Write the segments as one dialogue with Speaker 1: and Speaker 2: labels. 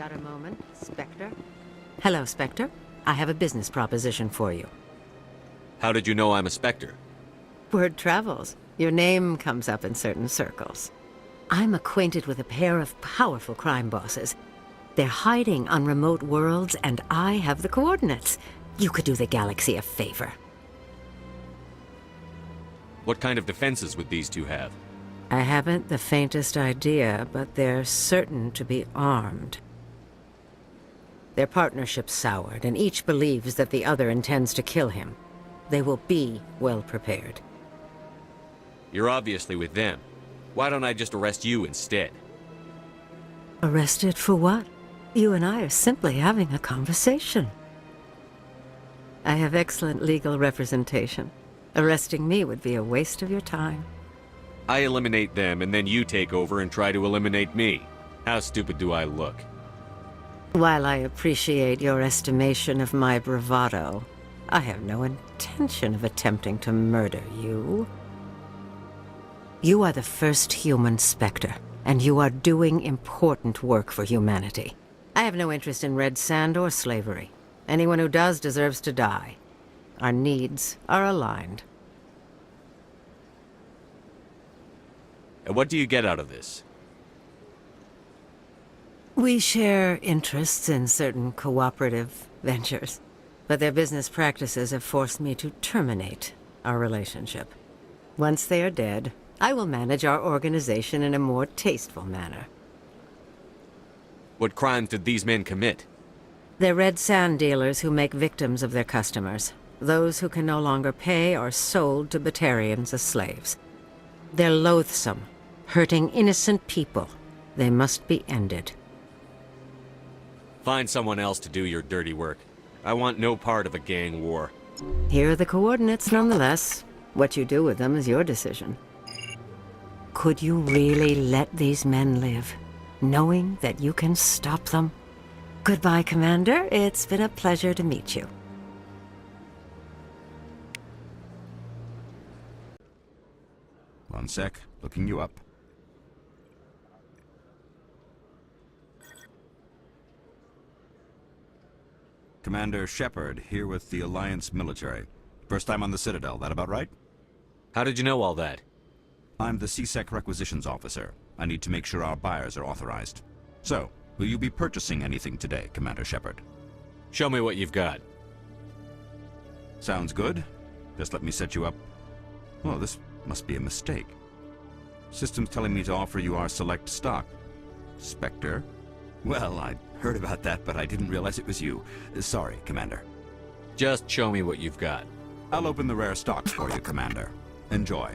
Speaker 1: Got a moment, Spectre? Hello, Spectre. I have a business proposition for you.
Speaker 2: How did you know I'm a Spectre?
Speaker 1: Word travels. Your name comes up in certain circles. I'm acquainted with a pair of powerful crime bosses. They're hiding on remote worlds, and I have the coordinates. You could do the galaxy a favor.
Speaker 2: What kind of defenses would these two have?
Speaker 1: I haven't the faintest idea, but they're certain to be armed. Their partnership's soured, and each believes that the other intends to kill him. They will be well prepared.
Speaker 2: You're obviously with them. Why don't I just arrest you instead?
Speaker 1: Arrested for what? You and I are simply having a conversation. I have excellent legal representation. Arresting me would be a waste of your time.
Speaker 2: I eliminate them, and then you take over and try to eliminate me. How stupid do I look?
Speaker 1: While I appreciate your estimation of my bravado, I have no intention of attempting to murder you. You are the first human Spectre, and you are doing important work for humanity. I have no interest in red sand or slavery. Anyone who does deserves to die. Our needs are aligned.
Speaker 2: And what do you get out of this?
Speaker 1: We share interests in certain cooperative ventures, but their business practices have forced me to terminate our relationship. Once they are dead, I will manage our organization in a more tasteful manner.
Speaker 2: What crimes did these men commit?
Speaker 1: They're red sand dealers who make victims of their customers. Those who can no longer pay are sold to Batarians as slaves. They're loathsome, hurting innocent people. They must be ended.
Speaker 2: Find someone else to do your dirty work. I want no part of a gang war.
Speaker 1: Here are the coordinates nonetheless. What you do with them is your decision. Could you really let these men live, knowing that you can stop them? Goodbye, Commander. It's been a pleasure to meet you.
Speaker 3: One sec. Looking you up. Commander Shepard, here with the Alliance military. First time on the Citadel, that about right?
Speaker 2: How did you know all that?
Speaker 3: I'm the CSEC requisitions officer. I need to make sure our buyers are authorized. So, will you be purchasing anything today, Commander Shepard?
Speaker 2: Show me what you've got.
Speaker 3: Sounds good. Just let me set you up. Oh, this must be a mistake. System's telling me to offer you our select stock. Spectre? Well, I heard about that, but I didn't realize it was you. Sorry, Commander.
Speaker 2: Just show me what you've got.
Speaker 3: I'll open the rare stocks for you, Commander. Enjoy.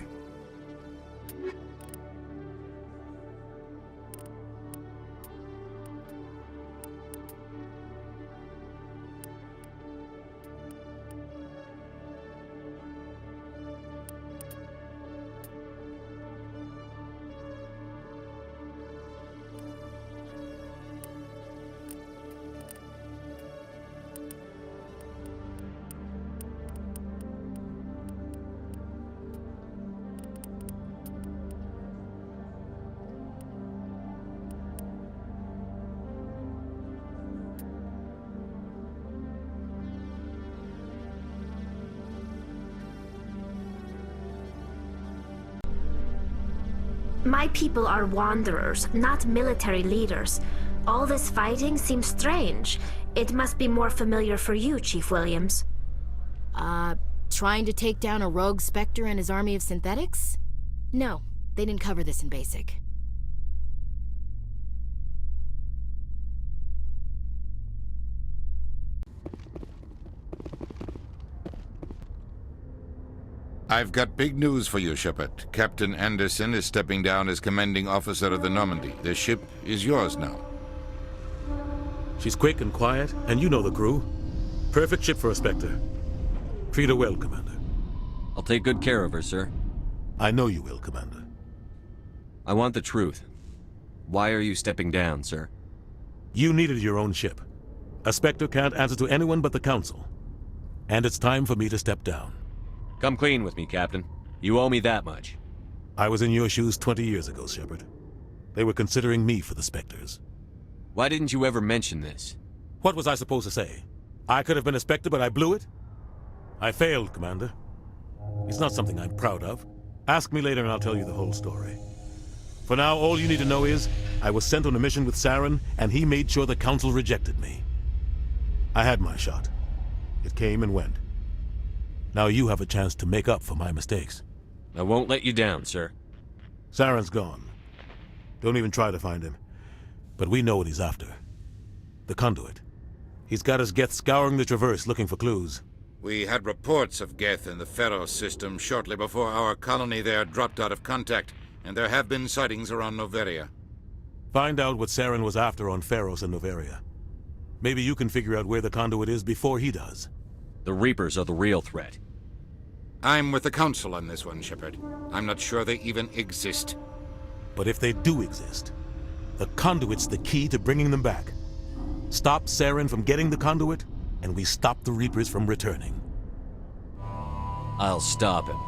Speaker 4: My people are wanderers, not military leaders. All this fighting seems strange. It must be more familiar for you, Chief Williams.
Speaker 5: Trying to take down a rogue Spectre and his army of synthetics? No, they didn't cover this in BASIC.
Speaker 6: I've got big news for you, Shepard. Captain Anderson is stepping down as commanding officer of the Normandy. The ship is yours now.
Speaker 7: She's quick and quiet, and you know the crew. Perfect ship for a Spectre. Treat her well, Commander.
Speaker 2: I'll take good care of her, sir.
Speaker 7: I know you will, Commander.
Speaker 2: I want the truth. Why are you stepping down, sir?
Speaker 7: You needed your own ship. A Spectre can't answer to anyone but the Council. And it's time for me to step down.
Speaker 2: Come clean with me, Captain. You owe me that much.
Speaker 7: I was in your shoes 20 years ago, Shepard. They were considering me for the Spectres.
Speaker 2: Why didn't you ever mention this?
Speaker 7: What was I supposed to say? I could have been a Spectre, but I blew it? I failed, Commander. It's not something I'm proud of. Ask me later and I'll tell you the whole story. For now, all you need to know is, I was sent on a mission with Saren, and he made sure the Council rejected me. I had my shot. It came and went. Now you have a chance to make up for my mistakes.
Speaker 2: I won't let you down, sir.
Speaker 7: Saren's gone. Don't even try to find him. But we know what he's after. The conduit. He's got his Geth scouring the Traverse looking for clues.
Speaker 6: We had reports of Geth in the Pharos system shortly before our colony there dropped out of contact, and there have been sightings around Noveria.
Speaker 7: Find out what Saren was after on Pharos and Noveria. Maybe you can figure out where the conduit is before he does.
Speaker 2: The Reapers are the real threat.
Speaker 6: I'm with the Council on this one, Shepard. I'm not sure they even exist.
Speaker 7: But if they do exist, the conduit's the key to bringing them back. Stop Saren from getting the conduit, and we stop the Reapers from returning.
Speaker 2: I'll stop him.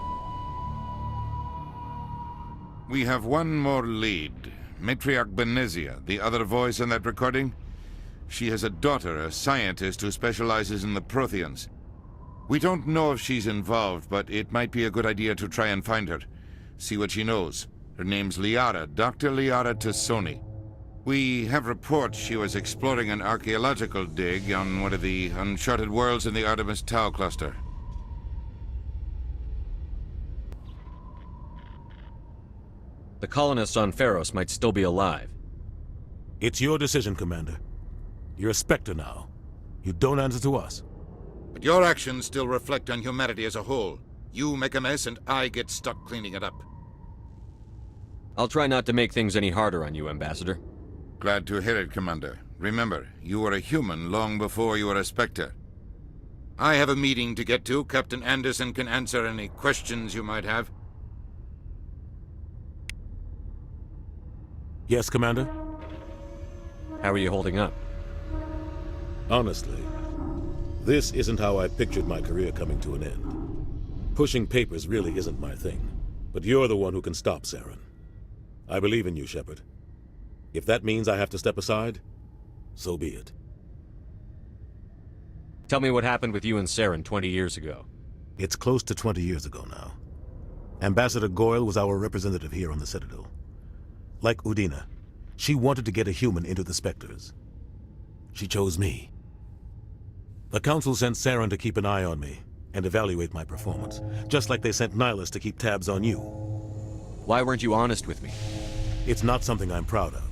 Speaker 6: We have one more lead. Matriarch Benezia, the other voice in that recording. She has a daughter, a scientist who specializes in the Protheans. We don't know if she's involved, but it might be a good idea to try and find her. See what she knows. Her name's Liara, Dr. Liara Tassoni. We have reports she was exploring an archaeological dig on one of the uncharted worlds in the Artemis Tau cluster.
Speaker 2: The colonists on Pharos might still be alive.
Speaker 7: It's your decision, Commander. You're a Spectre now. You don't answer to us.
Speaker 6: But your actions still reflect on humanity as a whole. You make a mess and I get stuck cleaning it up.
Speaker 2: I'll try not to make things any harder on you, Ambassador.
Speaker 6: Glad to hear it, Commander. Remember, you were a human long before you were a Spectre. I have a meeting to get to. Captain Anderson can answer any questions you might have.
Speaker 7: Yes, Commander?
Speaker 2: How are you holding up?
Speaker 7: Honestly, this isn't how I pictured my career coming to an end. Pushing papers really isn't my thing, but you're the one who can stop Saren. I believe in you, Shepard. If that means I have to step aside, so be it.
Speaker 2: Tell me what happened with you and Saren 20 years ago.
Speaker 7: It's close to 20 years ago now. Ambassador Goyle was our representative here on the Citadel. Like Udina, she wanted to get a human into the Spectres. She chose me. The Council sent Saren to keep an eye on me and evaluate my performance, just like they sent Nihilus to keep tabs on you.
Speaker 2: Why weren't you honest with me?
Speaker 7: It's not something I'm proud of.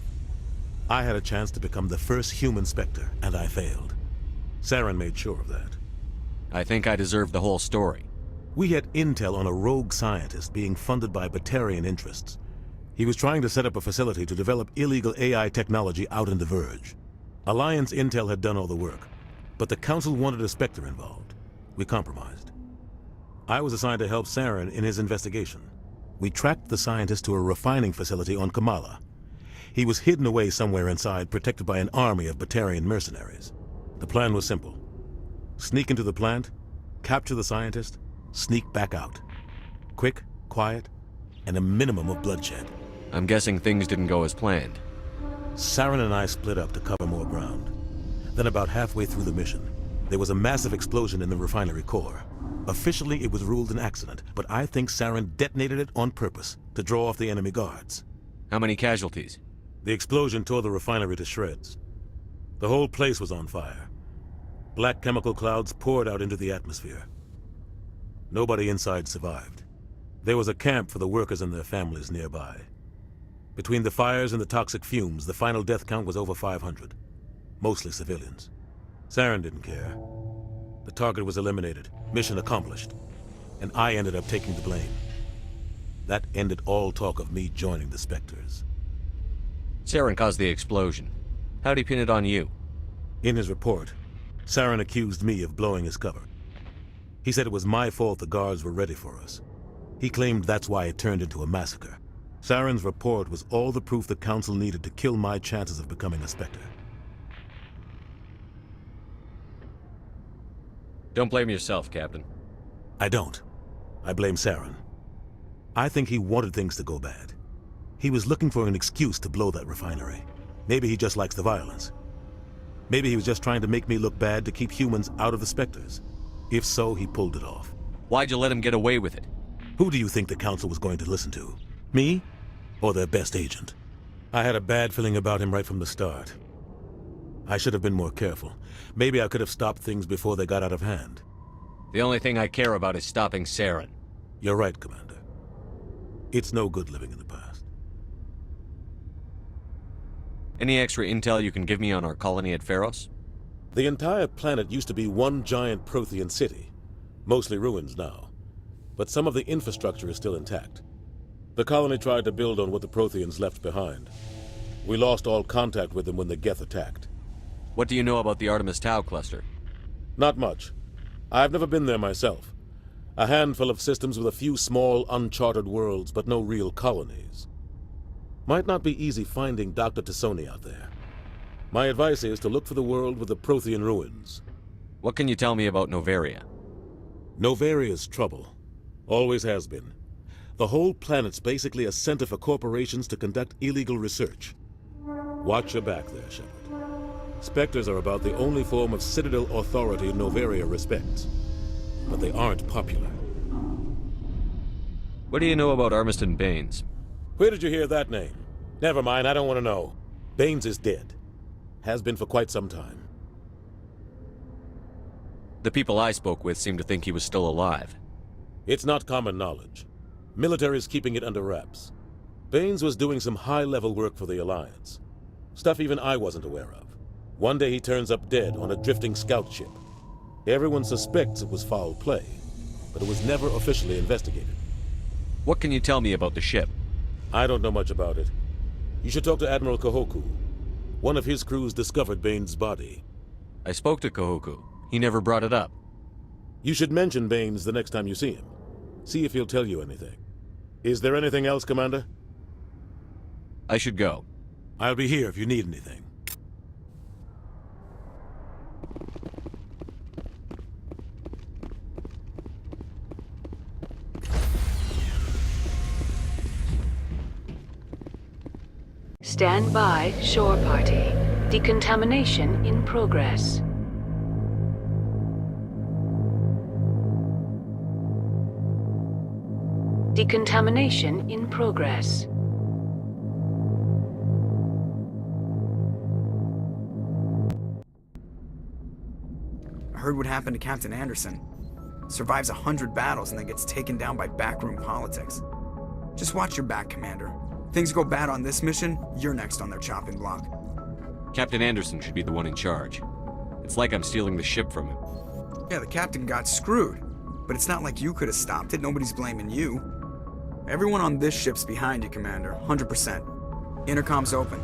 Speaker 7: I had a chance to become the first human Spectre, and I failed. Saren made sure of that.
Speaker 2: I think I deserve the whole story.
Speaker 7: We had intel on a rogue scientist being funded by Batarian interests. He was trying to set up a facility to develop illegal AI technology out in the Verge. Alliance intel had done all the work, but the Council wanted a Spectre involved. We compromised. I was assigned to help Saren in his investigation. We tracked the scientist to a refining facility on Kamala. He was hidden away somewhere inside, protected by an army of Batarian mercenaries. The plan was simple. Sneak into the plant, capture the scientist, sneak back out. Quick, quiet, and a minimum of bloodshed.
Speaker 2: I'm guessing things didn't go as planned.
Speaker 7: Saren and I split up to cover more ground. Then about halfway through the mission, there was a massive explosion in the refinery core. Officially, it was ruled an accident, but I think Saren detonated it on purpose to draw off the enemy guards.
Speaker 2: How many casualties?
Speaker 7: The explosion tore the refinery to shreds. The whole place was on fire. Black chemical clouds poured out into the atmosphere. Nobody inside survived. There was a camp for the workers and their families nearby. Between the fires and the toxic fumes, the final death count was over 500. Mostly civilians. Saren didn't care. The target was eliminated, mission accomplished, and I ended up taking the blame. That ended all talk of me joining the Spectres.
Speaker 2: Saren caused the explosion. How'd he pin it on you?
Speaker 7: In his report, Saren accused me of blowing his cover. He said it was my fault the guards were ready for us. He claimed that's why it turned into a massacre. Saren's report was all the proof the Council needed to kill my chances of becoming a Spectre.
Speaker 2: Don't blame yourself, Captain.
Speaker 7: I don't. I blame Saren. I think he wanted things to go bad. He was looking for an excuse to blow that refinery. Maybe he just likes the violence. Maybe he was just trying to make me look bad to keep humans out of the Spectres. If so, he pulled it off.
Speaker 2: Why'd you let him get away with it?
Speaker 7: Who do you think the Council was going to listen to? Me? Or their best agent? I had a bad feeling about him right from the start. I should have been more careful. Maybe I could have stopped things before they got out of hand.
Speaker 2: The only thing I care about is stopping Saren.
Speaker 7: You're right, Commander. It's no good living in the past.
Speaker 2: Any extra intel you can give me on our colony at Pharos?
Speaker 7: The entire planet used to be one giant Prothean city. Mostly ruins now. But some of the infrastructure is still intact. The colony tried to build on what the Protheans left behind. We lost all contact with them when the Geth attacked.
Speaker 2: What do you know about the Artemis Tau cluster?
Speaker 7: Not much. I've never been there myself. A handful of systems with a few small, uncharted worlds, but no real colonies. Might not be easy finding Dr. Tassoni out there. My advice is to look for the world with the Prothean ruins.
Speaker 2: What can you tell me about Novaria?
Speaker 7: Novaria's trouble. Always has been. The whole planet's basically a center for corporations to conduct illegal research. Watch your back there, Shepard. Spectres are about the only form of Citadel authority Novaria respects. But they aren't popular.
Speaker 2: What do you know about Armiston Baines?
Speaker 7: Where did you hear that name? Never mind, I don't want to know. Baines is dead. Has been for quite some time.
Speaker 2: The people I spoke with seemed to think he was still alive.
Speaker 7: It's not common knowledge. Military's keeping it under wraps. Baines was doing some high-level work for the Alliance. Stuff even I wasn't aware of. One day he turns up dead on a drifting scout ship. Everyone suspects it was foul play, but it was never officially investigated.
Speaker 2: What can you tell me about the ship?
Speaker 7: I don't know much about it. You should talk to Admiral Kahoku. One of his crews discovered Baines' body.
Speaker 2: I spoke to Kahoku. He never brought it up.
Speaker 7: You should mention Baines the next time you see him. See if he'll tell you anything. Is there anything else, Commander?
Speaker 2: I should go.
Speaker 7: I'll be here if you need anything.
Speaker 8: Stand by, shore party. Decontamination in progress. Decontamination in progress.
Speaker 9: I heard what happened to Captain Anderson. Survives 100 battles and then gets taken down by backroom politics. Just watch your back, Commander. Things go bad on this mission, you're next on their chopping block.
Speaker 2: Captain Anderson should be the one in charge. It's like I'm stealing the ship from him.
Speaker 9: Yeah, the captain got screwed. But it's not like you could have stopped it, nobody's blaming you. Everyone on this ship's behind you, Commander, 100%. Intercom's open.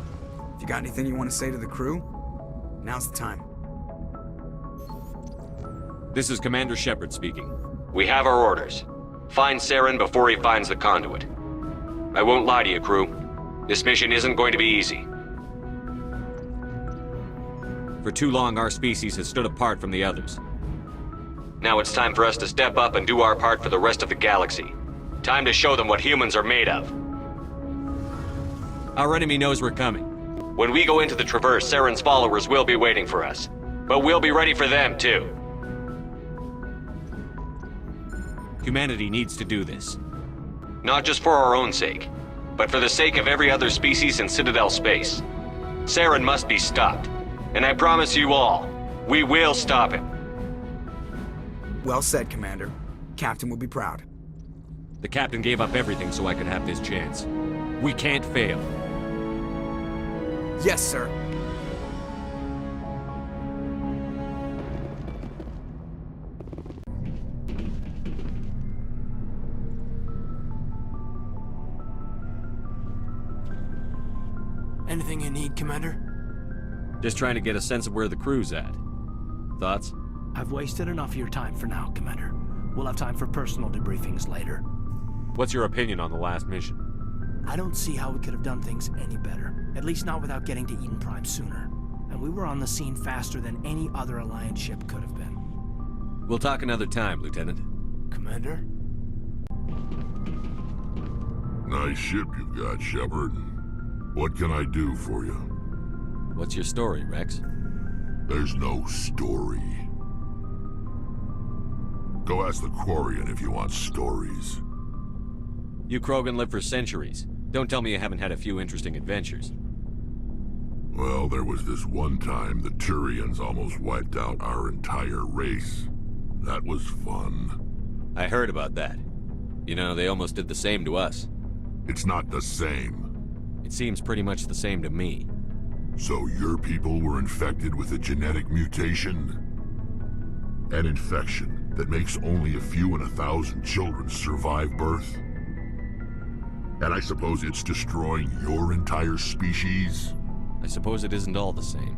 Speaker 9: If you got anything you want to say to the crew, now's the time.
Speaker 2: This is Commander Shepard speaking. We have our orders. Find Saren before he finds the conduit. I won't lie to you, crew. This mission isn't going to be easy. For too long, our species has stood apart from the others. Now it's time for us to step up and do our part for the rest of the galaxy. Time to show them what humans are made of. Our enemy knows we're coming. When we go into the Traverse, Saren's followers will be waiting for us. But we'll be ready for them, too. Humanity needs to do this. Not just for our own sake, but for the sake of every other species in Citadel space. Saren must be stopped. And I promise you all, we will stop him.
Speaker 9: Well said, Commander. Captain will be proud.
Speaker 2: The captain gave up everything so I could have this chance. We can't fail.
Speaker 9: Yes, sir.
Speaker 10: Anything you need, Commander?
Speaker 2: Just trying to get a sense of where the crew's at. Thoughts?
Speaker 10: I've wasted enough of your time for now, Commander. We'll have time for personal debriefings later.
Speaker 2: What's your opinion on the last mission?
Speaker 10: I don't see how we could have done things any better. At least not without getting to Eden Prime sooner. And we were on the scene faster than any other Alliance ship could have been.
Speaker 2: We'll talk another time, Lieutenant.
Speaker 10: Commander?
Speaker 11: Nice ship you've got, Shepard. What can I do for you?
Speaker 2: What's your story, Rex?
Speaker 11: There's no story. Go ask the Quarian if you want stories.
Speaker 2: You Krogan live for centuries. Don't tell me you haven't had a few interesting adventures.
Speaker 11: Well, there was this one time the Turians almost wiped out our entire race. That was fun.
Speaker 2: I heard about that. You know, they almost did the same to us.
Speaker 11: It's not the same.
Speaker 2: It seems pretty much the same to me.
Speaker 11: So your people were infected with a genetic mutation? An infection that makes only a few in 1,000 children survive birth? And I suppose it's destroying your entire species?
Speaker 2: I suppose it isn't all the same.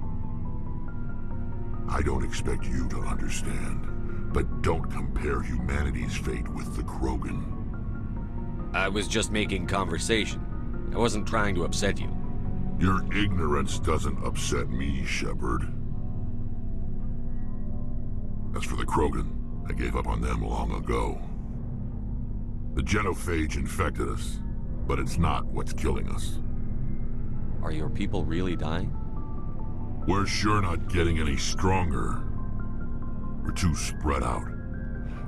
Speaker 11: I don't expect you to understand, but don't compare humanity's fate with the Krogan.
Speaker 2: I was just making conversation. I wasn't trying to upset you.
Speaker 11: Your ignorance doesn't upset me, Shepard. As for the Krogan, I gave up on them long ago. The genophage infected us, but it's not what's killing us.
Speaker 2: Are your people really dying?
Speaker 11: We're sure not getting any stronger. We're too spread out.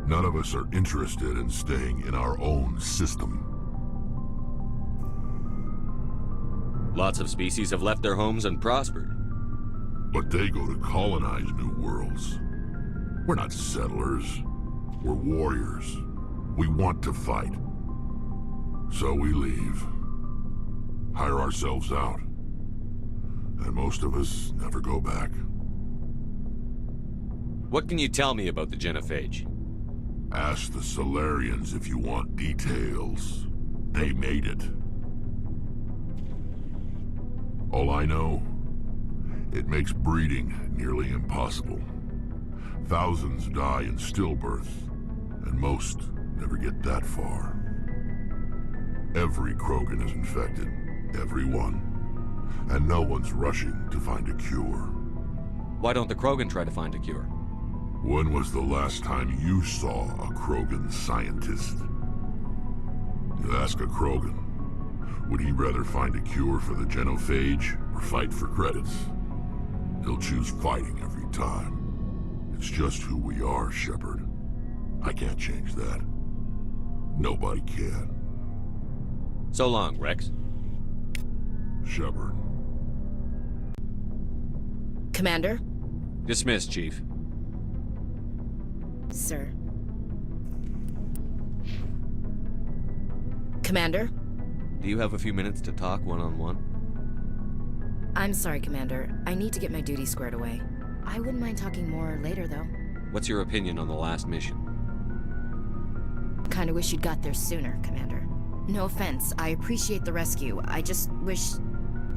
Speaker 11: None of us are interested in staying in our own system.
Speaker 2: Lots of species have left their homes and prospered.
Speaker 11: But they go to colonize new worlds. We're not settlers. We're warriors. We want to fight. So we leave. Hire ourselves out. And most of us never go back.
Speaker 2: What can you tell me about the genophage?
Speaker 11: Ask the Solarians if you want details. They made it. All I know, it makes breeding nearly impossible. Thousands die in stillbirth, and most never get that far. Every Krogan is infected, every one. And no one's rushing to find a cure.
Speaker 2: Why don't the Krogan try to find a cure?
Speaker 11: When was the last time you saw a Krogan scientist? You ask a Krogan, would he rather find a cure for the genophage or fight for credits? He'll choose fighting every time. It's just who we are, Shepard. I can't change that. Nobody can.
Speaker 2: So long, Rex.
Speaker 11: Shepard.
Speaker 5: Commander?
Speaker 2: Dismissed, Chief.
Speaker 5: Sir. Commander?
Speaker 2: Do you have a few minutes to talk one-on-one?
Speaker 5: I'm sorry, Commander. I need to get my duty squared away. I wouldn't mind talking more later, though.
Speaker 2: What's your opinion on the last mission?
Speaker 5: Kinda wish you'd got there sooner, Commander. No offense, I appreciate the rescue. I just wish...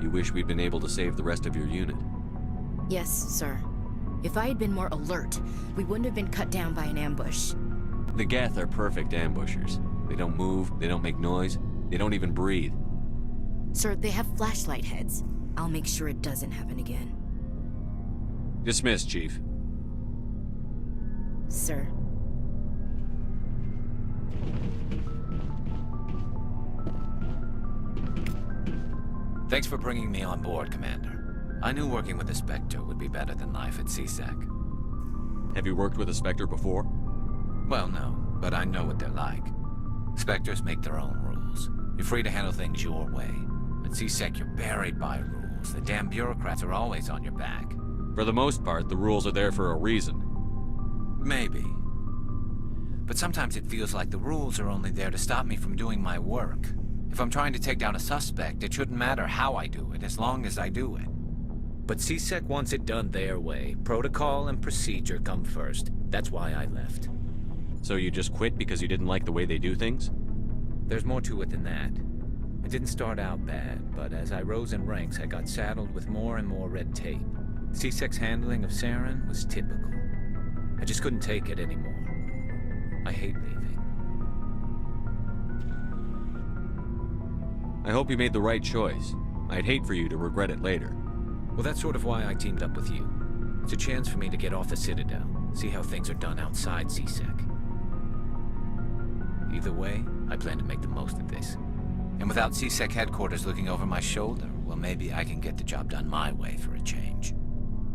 Speaker 2: You wish we'd been able to save the rest of your unit?
Speaker 5: Yes, sir. If I had been more alert, we wouldn't have been cut down by an ambush.
Speaker 2: The Geth are perfect ambushers. They don't move, they don't make noise, they don't even breathe.
Speaker 5: Sir, they have flashlight heads. I'll make sure it doesn't happen again.
Speaker 2: Dismissed, Chief.
Speaker 5: Sir.
Speaker 12: Thanks for bringing me on board, Commander. I knew working with a Spectre would be better than life at CSEC.
Speaker 2: Have you worked with a Spectre before?
Speaker 12: Well, no, but I know what they're like. Spectres make their own rules. You're free to handle things your way. At CSEC, you're buried by rules. The damn bureaucrats are always on your back.
Speaker 2: For the most part, the rules are there for a reason.
Speaker 12: Maybe. But sometimes it feels like the rules are only there to stop me from doing my work. If I'm trying to take down a suspect, it shouldn't matter how I do it, as long as I do it.
Speaker 13: But CSEC wants it done their way. Protocol and procedure come first. That's why I left.
Speaker 2: So you just quit because you didn't like the way they do things?
Speaker 13: There's more to it than that. It didn't start out bad, but as I rose in ranks, I got saddled with more and more red tape. CSEC's handling of Saren was typical. I just couldn't take it anymore. I hate leaving.
Speaker 2: I hope you made the right choice. I'd hate for you to regret it later.
Speaker 13: Well, that's sort of why I teamed up with you. It's a chance for me to get off the Citadel, see how things are done outside CSEC. Either way, I plan to make the most of this.
Speaker 12: And without CSEC headquarters looking over my shoulder, Well, maybe I can get the job done my way for a change.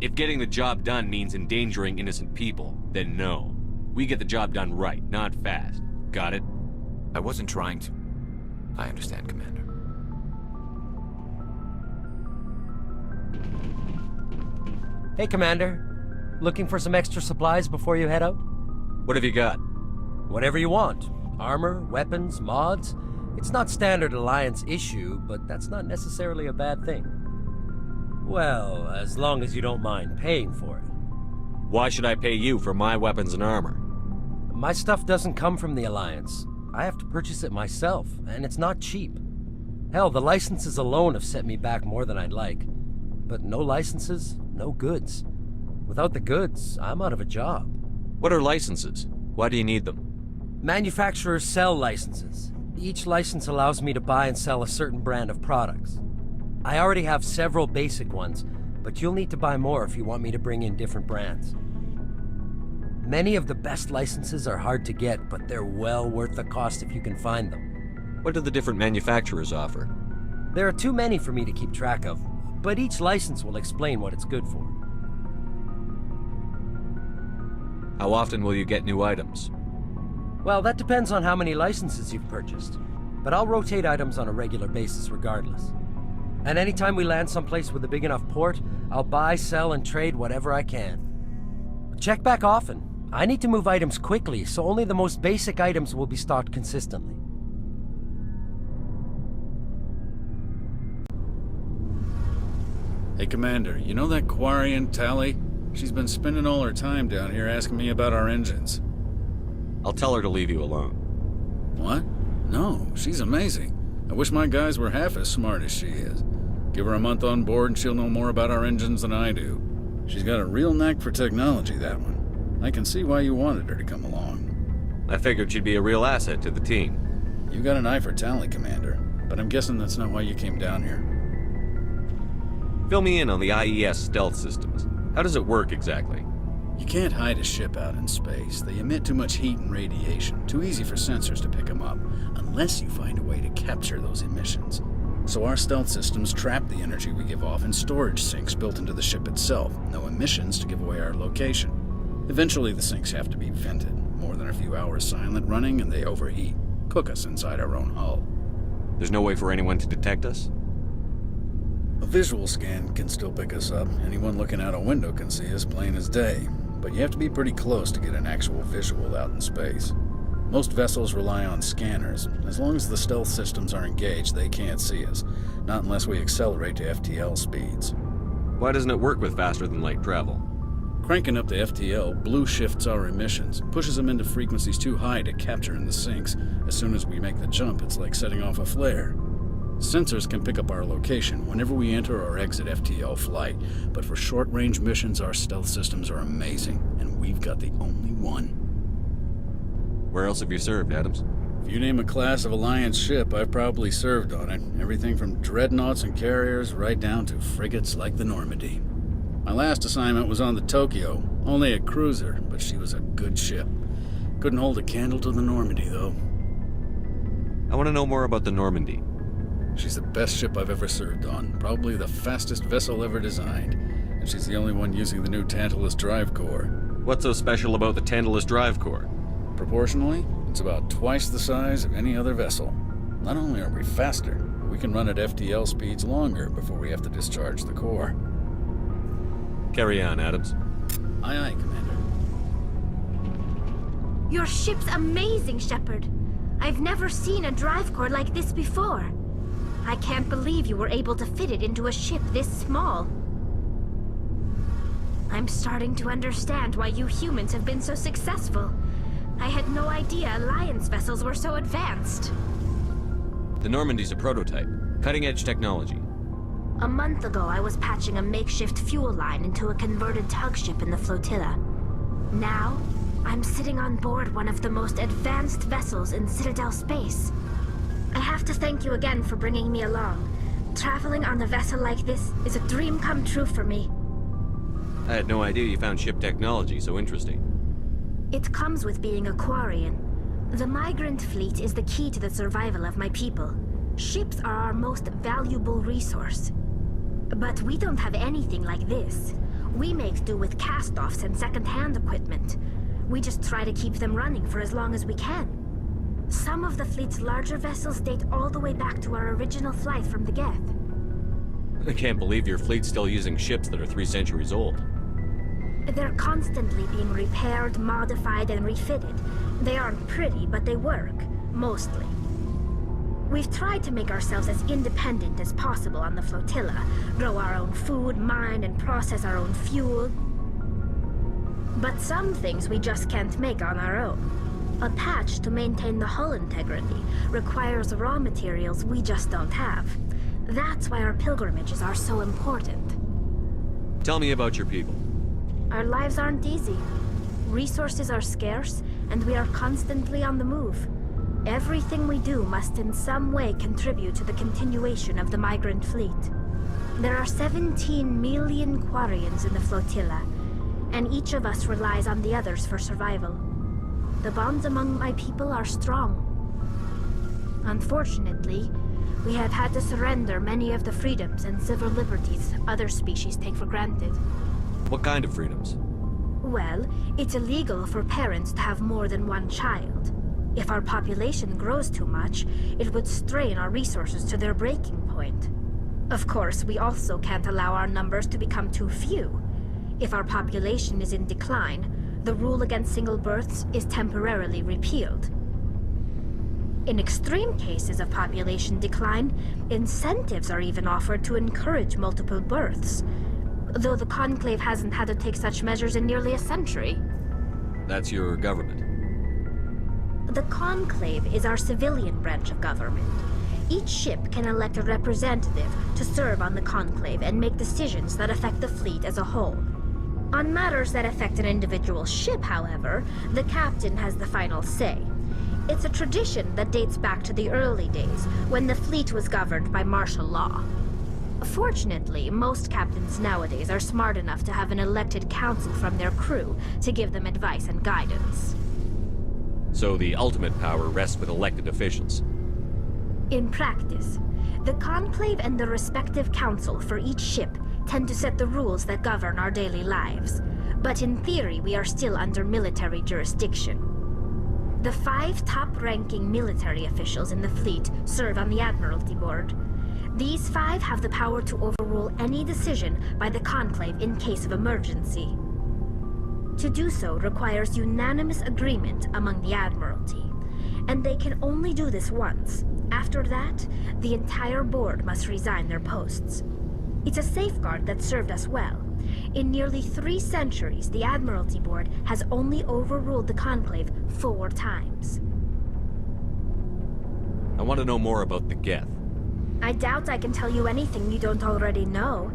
Speaker 2: If getting the job done means endangering innocent people, then no. We get the job done right, not fast. Got it?
Speaker 12: I wasn't trying to... I understand, Commander.
Speaker 14: Hey, Commander. Looking for some extra supplies before you head out?
Speaker 2: What have you got?
Speaker 14: Whatever you want. Armor, weapons, mods. It's not standard Alliance issue, but that's not necessarily a bad thing. Well, as long as you don't mind paying for it.
Speaker 2: Why should I pay you for my weapons and armor?
Speaker 14: My stuff doesn't come from the Alliance. I have to purchase it myself, and it's not cheap. Hell, the licenses alone have set me back more than I'd like. But no licenses, no goods. Without the goods, I'm out of a job.
Speaker 2: What are licenses? Why do you need them?
Speaker 14: Manufacturers sell licenses. Each license allows me to buy and sell a certain brand of products. I already have several basic ones, but you'll need to buy more if you want me to bring in different brands. Many of the best licenses are hard to get, but they're well worth the cost if you can find them.
Speaker 2: What do the different manufacturers offer?
Speaker 14: There are too many for me to keep track of, but each license will explain what it's good for.
Speaker 2: How often will you get new items?
Speaker 14: Well, that depends on how many licenses you've purchased, but I'll rotate items on a regular basis regardless. And anytime we land someplace with a big enough port, I'll buy, sell, and trade whatever I can. Check back often. I need to move items quickly, so only the most basic items will be stocked consistently.
Speaker 15: Hey, Commander, you know that Quarian, Tally? She's been spending all her time down here asking me about our engines.
Speaker 2: I'll tell her to leave you alone.
Speaker 15: What? No, she's amazing. I wish my guys were half as smart as she is. Give her a month on board and she'll know more about our engines than I do. She's got a real knack for technology, that one. I can see why you wanted her to come along.
Speaker 2: I figured she'd be a real asset to the team.
Speaker 15: You got an eye for Tally, Commander, but I'm guessing that's not why you came down here.
Speaker 2: Fill me in on the IES stealth systems. How does it work exactly?
Speaker 15: You can't hide a ship out in space. They emit too much heat and radiation, too easy for sensors to pick them up, unless you find a way to capture those emissions. So our stealth systems trap the energy we give off in storage sinks built into the ship itself. No emissions to give away our location. Eventually the sinks have to be vented. More than a few hours silent running and they overheat. Cook us inside our own hull.
Speaker 2: There's no way for anyone to detect us?
Speaker 15: A visual scan can still pick us up. Anyone looking out a window can see us plain as day. But you have to be pretty close to get an actual visual out in space. Most vessels rely on scanners. As long as the stealth systems are engaged, they can't see us. Not unless we accelerate to FTL speeds.
Speaker 2: Why doesn't it work with faster-than-light travel?
Speaker 15: Cranking up to FTL blue shifts our emissions, pushes them into frequencies too high to capture in the sinks. As soon as we make the jump, it's like setting off a flare. Sensors can pick up our location whenever we enter or exit FTL flight, but for short-range missions, our stealth systems are amazing, and we've got the only one.
Speaker 2: Where else have you served, Adams?
Speaker 15: If you name a class of Alliance ship, I've probably served on it. Everything from dreadnoughts and carriers right down to frigates like the Normandy. My last assignment was on the Tokyo, only a cruiser, but she was a good ship. Couldn't hold a candle to the Normandy, though.
Speaker 2: I want to know more about the Normandy.
Speaker 15: She's the best ship I've ever served on, probably the fastest vessel ever designed, and she's the only one using the new Tantalus drive core.
Speaker 2: What's so special about the Tantalus drive core?
Speaker 15: Proportionally, it's about twice the size of any other vessel. Not only are we faster, but we can run at FTL speeds longer before we have to discharge the core.
Speaker 2: Carry on, Adams.
Speaker 15: Aye, aye, Commander.
Speaker 4: Your ship's amazing, Shepard. I've never seen a drive core like this before. I can't believe you were able to fit it into a ship this small. I'm starting to understand why you humans have been so successful. I had no idea Alliance vessels were so advanced.
Speaker 2: The Normandy's a prototype. Cutting-edge technology.
Speaker 4: A month ago, I was patching a makeshift fuel line into a converted tug ship in the flotilla. Now, I'm sitting on board one of the most advanced vessels in Citadel space. I have to thank you again for bringing me along. Traveling on a vessel like this is a dream come true for me.
Speaker 2: I had no idea you found ship technology so interesting.
Speaker 4: It comes with being a Quarian. The migrant fleet is the key to the survival of my people. Ships are our most valuable resource. But we don't have anything like this. We make do with cast-offs and second-hand equipment. We just try to keep them running for as long as we can. Some of the fleet's larger vessels date all the way back to our original flight from the Geth.
Speaker 2: I can't believe your fleet's still using ships that are 3 centuries old.
Speaker 4: They're constantly being repaired, modified, and refitted. They aren't pretty, but they work. Mostly. We've tried to make ourselves as independent as possible on the flotilla, grow our own food, mine, and process our own fuel. But some things we just can't make on our own. A patch to maintain the hull integrity requires raw materials we just don't have. That's why our pilgrimages are so important.
Speaker 2: Tell me about your people.
Speaker 4: Our lives aren't easy. Resources are scarce, and we are constantly on the move. Everything we do must in some way contribute to the continuation of the migrant fleet. There are 17 million Quarians in the flotilla, and each of us relies on the others for survival. The bonds among my people are strong. Unfortunately, we have had to surrender many of the freedoms and civil liberties other species take for granted.
Speaker 2: What kind of freedoms?
Speaker 4: Well, it's illegal for parents to have more than one child. If our population grows too much, it would strain our resources to their breaking point. Of course, we also can't allow our numbers to become too few. If our population is in decline, the rule against single births is temporarily repealed. In extreme cases of population decline, incentives are even offered to encourage multiple births, though the Conclave hasn't had to take such measures in nearly a century.
Speaker 2: That's your government.
Speaker 4: The Conclave is our civilian branch of government. Each ship can elect a representative to serve on the Conclave and make decisions that affect the fleet as a whole. On matters that affect an individual ship, however, the captain has the final say. It's a tradition that dates back to the early days, when the fleet was governed by martial law. Fortunately, most captains nowadays are smart enough to have an elected council from their crew to give them advice and guidance.
Speaker 2: So the ultimate power rests with elected officials.
Speaker 4: In practice, the Conclave and the respective council for each ship tend to set the rules that govern our daily lives. But in theory, we are still under military jurisdiction. The 5 top-ranking military officials in the fleet serve on the Admiralty Board. These 5 have the power to overrule any decision by the Conclave in case of emergency. To do so requires unanimous agreement among the Admiralty, and they can only do this once. After that, the entire board must resign their posts. It's a safeguard that served us well. In nearly 3 centuries, the Admiralty Board has only overruled the Conclave 4 times.
Speaker 2: I want to know more about the Geth.
Speaker 4: I doubt I can tell you anything you don't already know.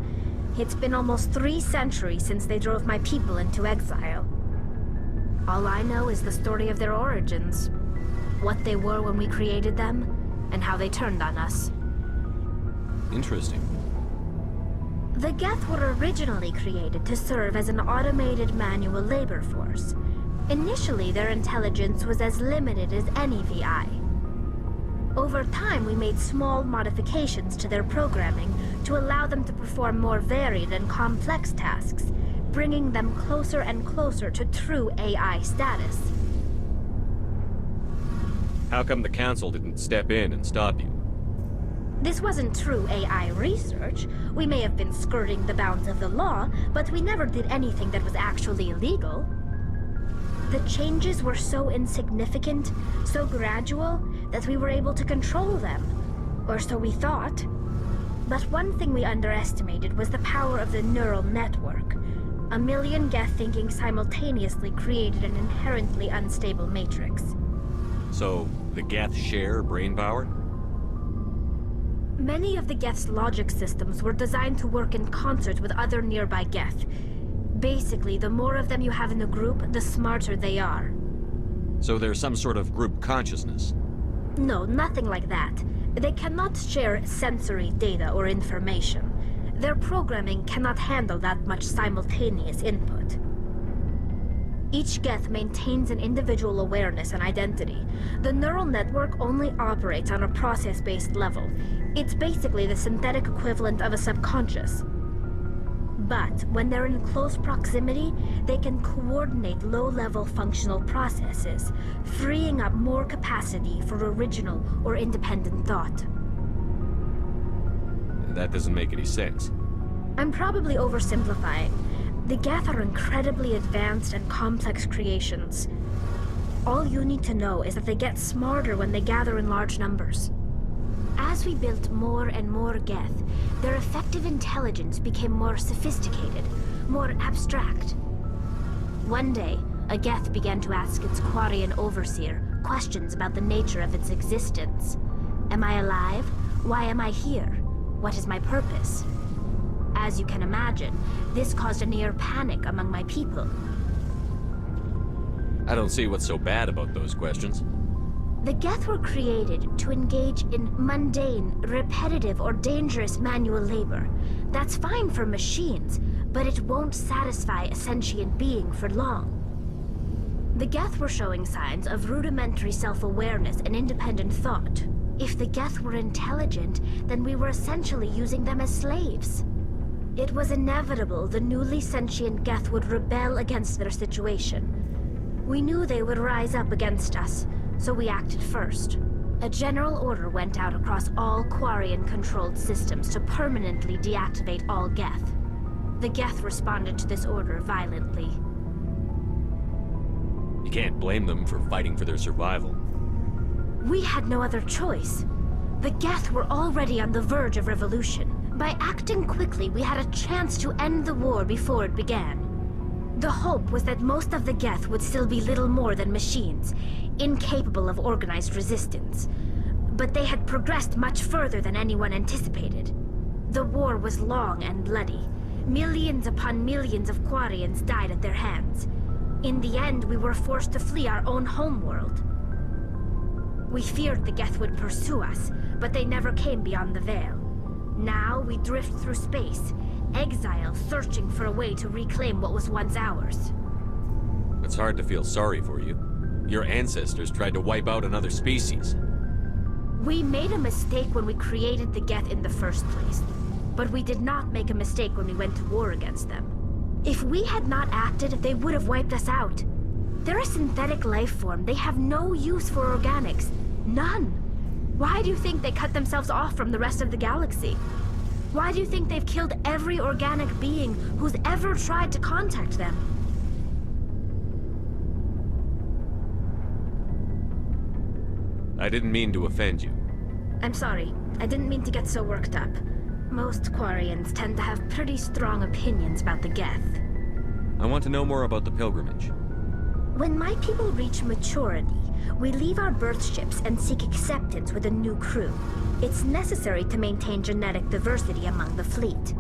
Speaker 4: It's been almost 3 centuries since they drove my people into exile. All I know is the story of their origins, what they were when we created them, and how they turned on us.
Speaker 2: Interesting.
Speaker 4: The Geth were originally created to serve as an automated manual labor force. Initially, their intelligence was as limited as any VI. Over time, we made small modifications to their programming to allow them to perform more varied and complex tasks, bringing them closer and closer to true AI status.
Speaker 2: How come the Council didn't step in and stop you?
Speaker 4: This wasn't true AI research. We may have been skirting the bounds of the law, but we never did anything that was actually illegal. The changes were so insignificant, so gradual, that we were able to control them. Or so we thought. But one thing we underestimated was the power of the neural network. A million Geth thinking simultaneously created an inherently unstable matrix.
Speaker 2: So, the Geth share brain power?
Speaker 4: Many of the Geth's logic systems were designed to work in concert with other nearby Geth. Basically, the more of them you have in a group, the smarter they are.
Speaker 2: So there's some sort of group consciousness?
Speaker 4: No, nothing like that. They cannot share sensory data or information. Their programming cannot handle that much simultaneous input. Each Geth maintains an individual awareness and identity. The neural network only operates on a process-based level. It's basically the synthetic equivalent of a subconscious. But when they're in close proximity, they can coordinate low-level functional processes, freeing up more capacity for original or independent thought.
Speaker 2: That doesn't make any sense.
Speaker 4: I'm probably oversimplifying. The Geth are incredibly advanced and complex creations. All you need to know is that they get smarter when they gather in large numbers. As we built more and more Geth, their effective intelligence became more sophisticated, more abstract. One day, a Geth began to ask its Quarian overseer questions about the nature of its existence. Am I alive? Why am I here? What is my purpose? As you can imagine, this caused a near panic among my people.
Speaker 2: I don't see what's so bad about those questions.
Speaker 4: The Geth were created to engage in mundane, repetitive, or dangerous manual labor. That's fine for machines, but it won't satisfy a sentient being for long. The Geth were showing signs of rudimentary self-awareness and independent thought. If the Geth were intelligent, then we were essentially using them as slaves. It was inevitable the newly sentient Geth would rebel against their situation. We knew they would rise up against us, so we acted first. A general order went out across all Quarian-controlled systems to permanently deactivate all Geth. The Geth responded to this order violently.
Speaker 2: You can't blame them for fighting for their survival.
Speaker 4: We had no other choice. The Geth were already on the verge of revolution. By acting quickly, we had a chance to end the war before it began. The hope was that most of the Geth would still be little more than machines, incapable of organized resistance. But they had progressed much further than anyone anticipated. The war was long and bloody. Millions upon millions of Quarians died at their hands. In the end, we were forced to flee our own homeworld. We feared the Geth would pursue us, but they never came beyond the Veil. Now we drift through space, exile searching for a way to reclaim what was once ours.
Speaker 2: It's hard to feel sorry for you. Your ancestors tried to wipe out another species.
Speaker 4: We made a mistake when we created the Geth in the first place, but we did not make a mistake when we went to war against them. If we had not acted, they would have wiped us out. They're a synthetic life form. They have no use for organics. None. Why do you think they cut themselves off from the rest of the galaxy? Why do you think they've killed every organic being who's ever tried to contact them?
Speaker 2: I didn't mean to offend you.
Speaker 4: I'm sorry. I didn't mean to get so worked up. Most Quarians tend to have pretty strong opinions about the Geth.
Speaker 2: I want to know more about the pilgrimage.
Speaker 4: When my people reach maturity, we leave our birth ships and seek acceptance with a new crew. It's necessary to maintain genetic diversity among the fleet.